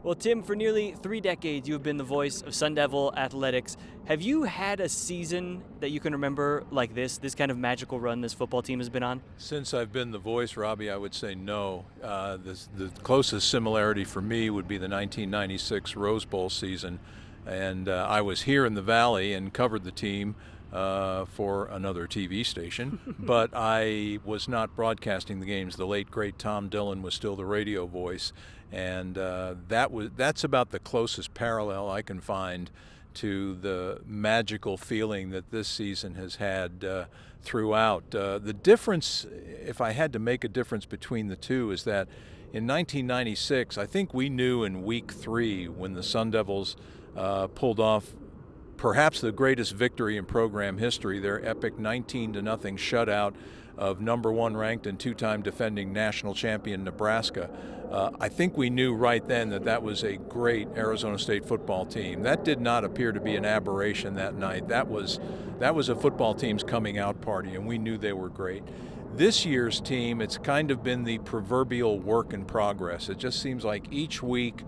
Well, Tim, for nearly 3 decades, you have been the voice of Sun Devil athletics. Have you had a season that you can remember like this kind of magical run this football team has been on? Since I've been the voice, Robbie, I would say no. The closest similarity for me would be the 1996 Rose Bowl season. And I was here in the Valley and covered the team for another TV station, but I was not broadcasting the games. The late, great Tom Dillon was still the radio voice, and that's about the closest parallel I can find to the magical feeling that this season has had throughout. The difference, if I had to make a difference between the two, is that in 1996, I think we knew in week 3 when the Sun Devils pulled off perhaps the greatest victory in program history, their epic 19-0 shutout of number 1 ranked and 2-time defending national champion Nebraska. I think we knew right then that was a great Arizona State football team. That did not appear to be an aberration that night. That was a football team's coming out party, and we knew they were great. This year's team, it's kind of been the proverbial work in progress. It just seems like each week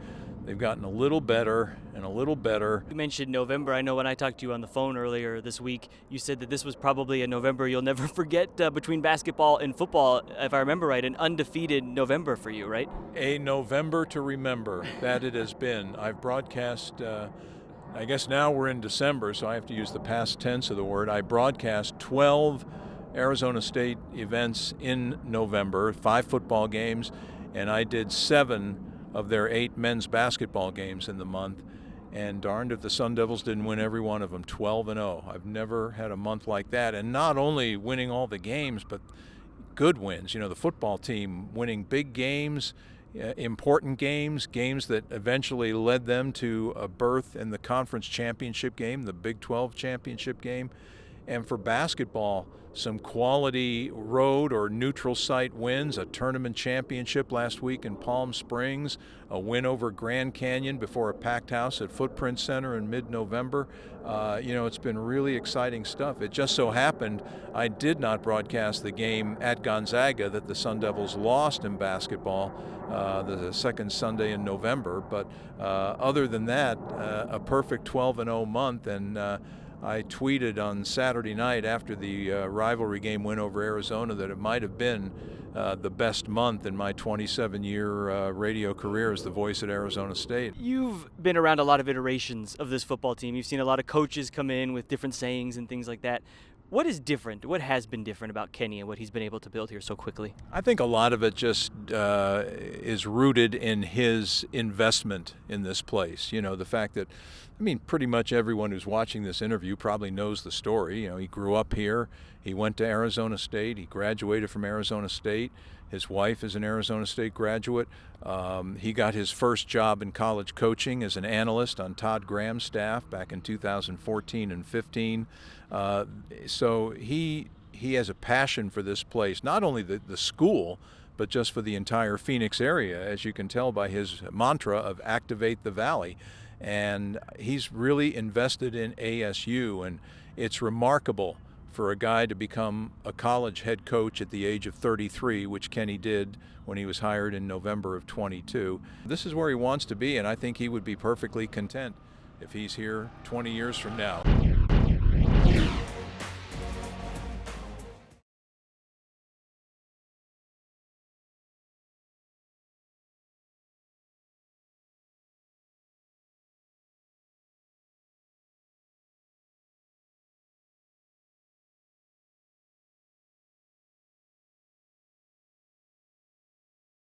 they've gotten a little better and a little better. You mentioned November. I know when I talked to you on the phone earlier this week, you said that this was probably a November you'll never forget between basketball and football, if I remember right, an undefeated November for you, right? A November to remember, that it has been. I've broadcast, I guess now we're in December, so I have to use the past tense of the word. I broadcast 12 Arizona State events in November, 5 football games, and I did 7 of their 8 men's basketball games in the month, and darned if the Sun Devils didn't win every one of them, 12-0. I've never had a month like that, and not only winning all the games, but good wins. You know, the football team winning big games, important games, games that eventually led them to a berth in the conference championship game, the Big 12 championship game. And for basketball, some quality road or neutral site wins, a tournament championship last week in Palm Springs, a win over Grand Canyon before a packed house at Footprint Center in mid-November. It's been really exciting stuff. It just so happened I did not broadcast the game at Gonzaga that the Sun Devils lost in basketball the second Sunday in November. But other than that, a perfect 12-0 month, and I tweeted on Saturday night after the rivalry game win over Arizona that it might have been the best month in my 27-year radio career as the voice at Arizona State. You've been around a lot of iterations of this football team. You've seen a lot of coaches come in with different sayings and things like that. What is different? What has been different about Kenny and what he's been able to build here so quickly? I think a lot of it just is rooted in his investment in this place. You know, the fact that, pretty much everyone who's watching this interview probably knows the story. You know, he grew up here. He went to Arizona State. He graduated from Arizona State. His wife is an Arizona State graduate. He got his first job in college coaching as an analyst on Todd Graham's staff back in 2014 and 15. So he has a passion for this place, not only the school, but just for the entire Phoenix area, as you can tell by his mantra of activate the Valley. And he's really invested in ASU, and it's remarkable for a guy to become a college head coach at the age of 33, which Kenny did when he was hired in November of 22. This is where he wants to be, and I think he would be perfectly content if he's here 20 years from now.